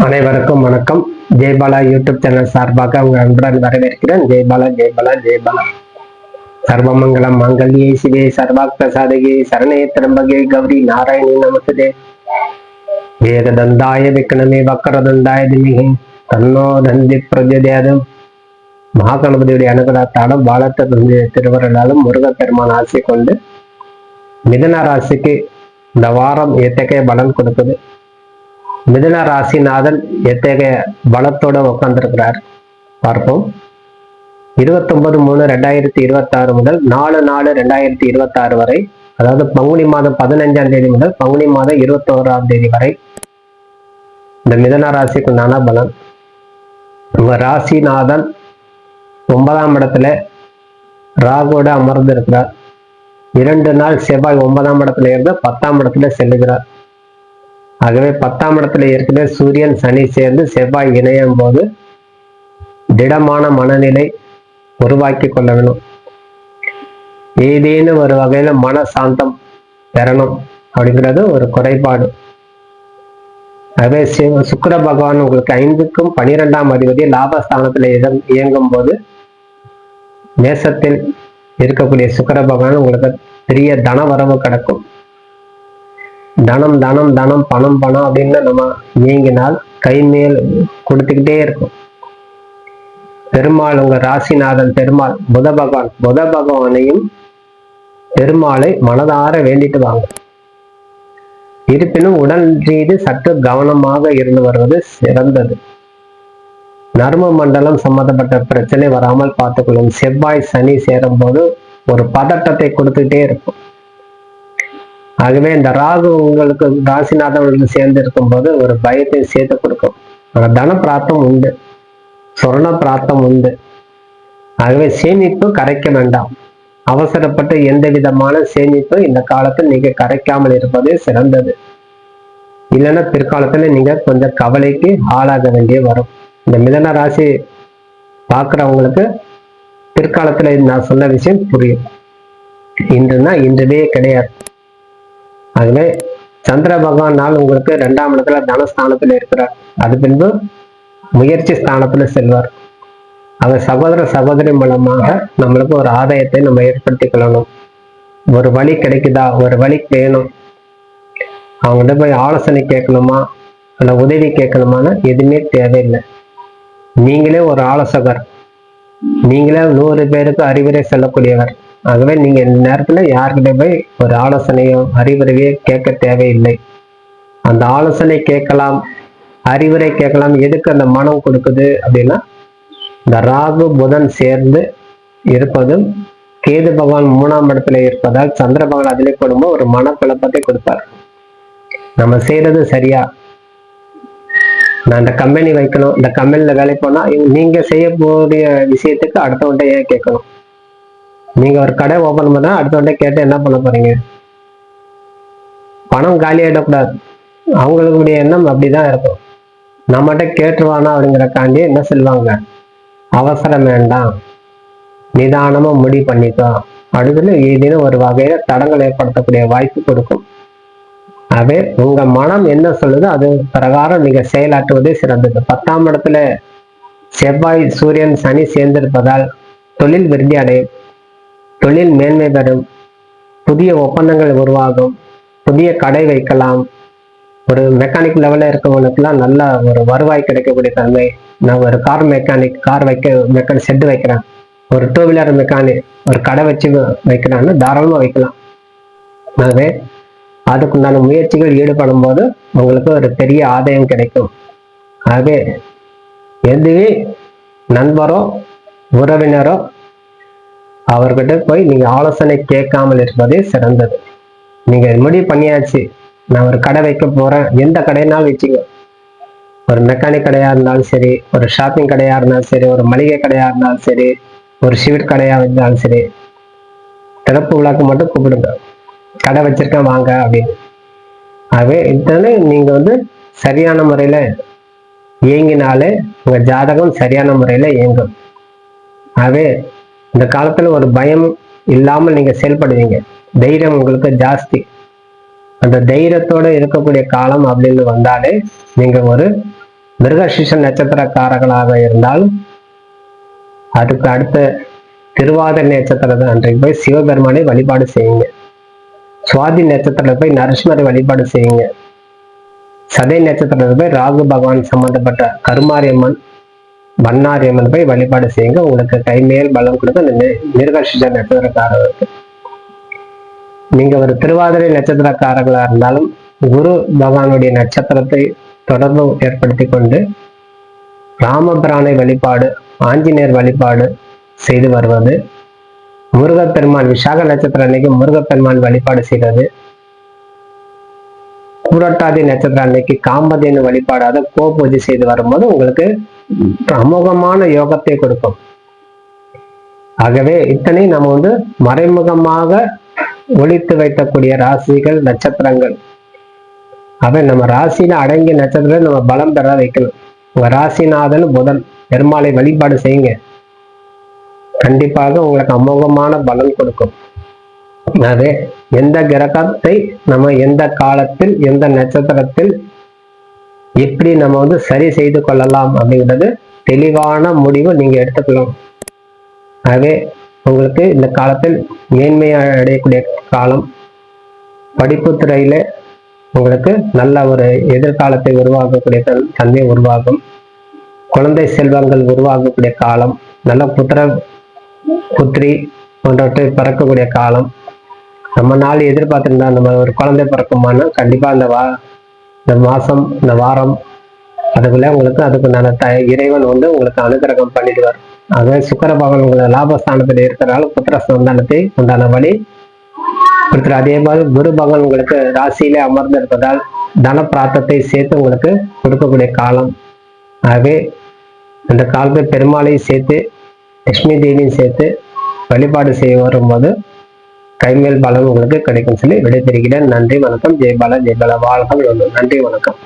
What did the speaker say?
அனைவருக்கும் வணக்கம். Jaibala YouTube channel சார்பாக உங்கள் அன்புடன் வரவேற்கிறேன். ஜெய்பாலா ஜெய்பாலா ஜெய்பாலா. சர்வமங்கலம் மங்கல்யே சிவே சர்வார்த்த சாதகே சரணே திரம்பகே கௌரி நாராயணி நமஸ்தே. ஏகதந்தாய விக்னமே வக்கரதந்தாய திமிகே தன்னோ தந்தி பிரஜோதயாதும். மகாகணபதியுடைய அனுகிரகத்தாலும் பாலத்த திருவருளாலும் முருகப்பெருமான் ஆசை கொண்டு மிதுன ராசிக்கு இந்த வாரம் எத்தகைய பலன் கொடுக்குது, மிதுன ராசிநாதன் எத்தகைய பலத்தோட உட்கார்ந்திருக்கிறார் பார்ப்போம். 29/3/2026 முதல் 4/4/2026 வரை, அதாவது பங்குனி மாதம் 15ஆம் தேதி முதல் பங்குனி மாதம் 21ஆம் தேதி வரை இந்த மிதுன ராசிக்கு உண்டான பலன். உங்க ராசிநாதன் 9ஆம் இடத்துல ராகுவோட அமர்ந்து இருக்கிறார். 2 நாள் செவ்வாய் 9ஆம் இடத்துல இருந்து 10ஆம் இடத்துல செல்லுகிறார். ஆகவே 10ஆம் இடத்துல ஏற்கனவே சூரியன் சனி சேர்ந்து செவ்வாய் இணையும் போது திடமான மனநிலை உருவாக்கி கொள்ள வேணும். ஏதேனும் ஒரு வகையில மன சாந்தம் பெறணும் அப்படிங்கிறது ஒரு குறைபாடு. ஆகவே சுக்கிர பகவான் உங்களுக்கு 5க்கும் 12ஆம் அதிபதி லாபஸ்தானத்துல இயங்கும் போது மேசத்தில் இருக்கக்கூடிய சுக்கிர பகவான் உங்களுக்கு பெரிய தன வரவு கிடைக்கும். தனம் தனம் தனம் பணம் பணம் அப்படின்னு நம்ம இயங்கினால் கை மேல் கொடுத்துக்கிட்டே இருக்கும். பெருமாள் உங்க ராசிநாதன் பெருமாள் புத பகவானையும் பெருமாளை மனதார வேண்டிட்டு வாங்க. இருப்பினும் உடல் ரீதி சற்று கவனமாக இருந்து வருவது சிறந்தது. நர்ம மண்டலம் சம்பந்தப்பட்ட பிரச்சனை வராமல் பார்த்துக்கொள்ளும். செவ்வாய் சனி சேரும் போது ஒரு பதட்டத்தை கொடுத்துக்கிட்டே இருக்கும். ஆகவே இந்த ராகு உங்களுக்கு ராசிநாதன் சேர்ந்து இருக்கும் போது ஒரு பயத்தை சேர்த்து கொடுக்கும். தன பிராப்தம் உண்டு, சொர்ண பிராப்தம் உண்டு. ஆகவே சேமிப்பு கரைக்க வேண்டாம். அவசரப்பட்டு எந்த விதமான சேமிப்பு இந்த காலத்தில் நீங்க கரைக்காமல் இருப்பதே சிறந்தது. இல்லைன்னா பிற்காலத்துல நீங்க கொஞ்சம் கவலைக்கு ஆளாக வேண்டிய வரும். இந்த மிதுன ராசி பார்க்குறவங்களுக்கு பிற்காலத்துல நான் சொன்ன விஷயம் புரியும். இன்றுனா இன்றுவே கிடையாது. ஆகவே சந்திர பகவான் நாள் உங்களுக்கு 2ஆம் இடத்துல தனஸ்தானத்துல இருக்கிறார். அது பின்பு முயற்சி ஸ்தானத்துல செல்வார். அவர் சகோதர சகோதரி மூலமாக நம்மளுக்கு ஒரு ஆதாயத்தை நம்ம ஏற்படுத்திக் கொள்ளணும். ஒரு வழி கிடைக்குதா, ஒரு வழி வேணும், அவங்கள்ட்ட போய் ஆலோசனை கேட்கணுமா அல்ல உதவி கேட்கணுமான்னு எதுவுமே தேவையில்லை. நீங்களே ஒரு ஆலோசகர், நீங்களே 100 பேருக்கு அறிவுரை சொல்லக்கூடியவர். ஆகவே நீங்க இந்த நேரத்துல யார்கிட்ட போய் ஒரு ஆலோசனையோ அறிவுரையோ கேட்க தேவையில்லை. அந்த ஆலோசனை கேட்கலாம், அறிவுரை கேட்கலாம். எதுக்கு அந்த மனம் கொடுக்குது அப்படின்னா, இந்த ராகு புதன் சேர்ந்து இருப்பதும் கேது பகவான் 3ஆம் இடத்துல இருப்பதால் சந்திர பகவான் அதிலே போடும்போது ஒரு மனக்குழப்பத்தை கொடுப்பார். நம்ம செய்யறது சரியா, நான் இந்த கம்பெனி வைக்கணும், இந்த கம்பெனில வேலை போனா நீங்க செய்யக்கூடிய விஷயத்துக்கு அடுத்தவன்ட்ட ஏன் கேட்கணும்? நீங்க ஒரு கடை ஓபன் பண்ணா அடுத்தவன்ட்ட கேட்டு என்ன பண்ண போறீங்க? பணம் காலியாயிடக்கூடாது. அவங்களுடைய எண்ணம் அப்படிதான் இருக்கும். நம்மகிட்ட கேட்டுருவானா அப்படிங்கிறக்காண்டி என்ன சொல்லுவாங்க, அவசரம் வேண்டாம், நிதானமா முடிவு பண்ணிக்கோ அடுத்துல ஏதேனும் ஒரு வகையில தடங்கள் ஏற்படுத்தக்கூடிய வாய்ப்பு கொடுக்கும். ஆகவே உங்க மனம் என்ன சொல்லுதோ அது பிரகாரம் நீங்க செயலாற்றுவதே சிறந்தது. 10ஆம் இடத்துல செவ்வாய் சூரியன் சனி சேர்ந்திருப்பதால் தொழில் விருத்தி அடையும், தொழில் மேன்மை பெறும், புதிய ஒப்பந்தங்கள் உருவாகும், புதிய கடை வைக்கலாம். ஒரு மெக்கானிக் லெவல்ல இருக்கவங்களுக்குலாம் நல்ல ஒரு வருவாய் கிடைக்கக்கூடிய தன்மை. நான் ஒரு கார் மெக்கானிக், மெக்கானிக் ஷெட் வைக்கிறேன், ஒரு 2 வீலர் மெக்கானிக் ஒரு கடை வச்சு வைக்கிறான்னு தாராளமா வைக்கலாம். ஆகவே அதுக்குண்டான முயற்சிகள் ஈடுபடும் போது உங்களுக்கு ஒரு பெரிய ஆதாயம் கிடைக்கும். ஆகவே எதுவே நண்பரோ உறவினரோ அவர்கிட்ட போய் நீங்க ஆலோசனை கேட்காமல் இருப்பதே சிறந்தது. நீங்க முடிவு பண்ணியாச்சு, நான் ஒரு கடை வைக்க போறேன், எந்த கடைனாலும் வச்சுங்க. ஒரு மெக்கானிக் கடையா இருந்தாலும் சரி, ஒரு ஷாப்பிங் கடையா இருந்தாலும் சரி, ஒரு மளிகை கடையா இருந்தாலும் சரி, ஒரு ஸ்வீட் கடையா இருந்தாலும் சரி, திறப்பு விழாக்கு மட்டும் கூப்பிடுங்க, கடை வச்சிருக்கேன் வாங்க அப்படின்னு. ஆகவே இதனால நீங்க சரியான முறையில இயங்கினாலே உங்க ஜாதகம் சரியான முறையில இயங்கும். ஆகவே இந்த காலத்துல ஒரு பயம் இல்லாமல் நீங்க செயல்படுவீங்க. தைரியம் உங்களுக்கு ஜாஸ்தி. அந்த தைரியத்தோட இருக்கக்கூடிய காலம் அப்படின்னு வந்தாலே நீங்க ஒரு மிருகசீஷ நட்சத்திரக்காரர்களாக இருந்தால் அதுக்கு அடுத்த திருவாதிரை நட்சத்திரத்தை அன்றைக்கு போய் சிவபெருமானை வழிபாடு செய்யுங்க. சுவாதி நட்சத்திரத்தை போய் நரசிம்மரை வழிபாடு செய்யுங்க. சதை நட்சத்திரத்தை போய் ராகு பகவான் சம்பந்தப்பட்ட கருமாரியம்மன் பன்னாரியம்மன் போய் வழிபாடு செய்யுங்க. உங்களுக்கு கைமேல் பலம் கொடுத்து அந்த மிருகசீஷ நட்சத்திரக்காரர்களுக்கு. நீங்க ஒரு திருவாதிரை நட்சத்திரக்காரர்களா இருந்தாலும் குரு பகவானுடைய நட்சத்திரத்தை தொடர்பு ஏற்படுத்தி கொண்டு ராமபிரானை வழிபாடு, ஆஞ்சநேயர் வழிபாடு செய்து வருவது, முருகப்பெருமான் விசாக நட்சத்திரம் அன்னைக்கு முருகப்பெருமான் வழிபாடு செய்வது, பூரட்டாதி நட்சத்திரம் அன்னைக்கு காமதேனு வழிபாடாத கோ பூஜை செய்து வரும்போது உங்களுக்கு அமோகமான யோகத்தை கொடுக்கும். ஆகவே இத்தனை நம்ம மறைமுகமாக ஒழித்து வைக்கக்கூடிய ராசிகள், நட்சத்திரங்கள். அவை நம்ம ராசியில அடங்கிய நட்சத்திரம் நம்ம பலம் பெற வைக்கணும். உங்க ராசிநாதன் புதன், பெருமாளை வழிபாடு செய்யுங்க. கண்டிப்பாக உங்களுக்கு அமோகமான பலன் கொடுக்கும். அதே எந்த கிரகத்தை நம்ம எந்த காலத்தில் எந்த நட்சத்திரத்தில் எப்படி நம்ம சரி செய்து கொள்ளலாம் அப்படிங்கிறது தெளிவான முடிவு நீங்க எடுத்துக்கலாம். ஆகவே உங்களுக்கு இந்த காலத்தில் மேன்மையை அடையக்கூடிய காலம். படிப்பு துறையில உங்களுக்கு நல்ல ஒரு எதிர்காலத்தை உருவாக்கக்கூடிய தன்மை உருவாகும். குழந்தை செல்வங்கள் உருவாக்கக்கூடிய காலம். நல்ல புத்திரி போன்றவற்றை பிறக்கக்கூடிய காலம். நம்ம நாள் எதிர்பார்த்திருந்தா நம்ம ஒரு குழந்தை பிறக்குமானா கண்டிப்பா இந்த மாசம், இந்த வாரம் அதுக்குள்ள உங்களுக்கு அதுக்குண்டான இறைவன் உங்களுக்கு அனுகிரகம் பண்ணிடுவார். ஆகவே சுக்கிர பகவான் உங்களை லாபஸ்தானத்தில் இருக்கிறனால புத்திர சந்தானத்தை உண்டான வழி கொடுத்துரு. அதே மாதிரி குரு பகவான் உங்களுக்கு ராசியிலே அமர்ந்து இருப்பதால் தன பிராப்தத்தை சேர்த்து உங்களுக்கு கொடுக்கக்கூடிய காலம். ஆகவே அந்த காலத்தை பெருமாளையும் சேர்த்து லட்சுமி தேவியும் சேர்த்து வழிபாடு செய்ய வரும்போது கைமேல் பலம் உங்களுக்கு கிடைக்கும் சொல்லி விடைபெறுகிறேன். நன்றி வணக்கம். ஜெயபாலா வாழ்க. நன்றி வணக்கம்.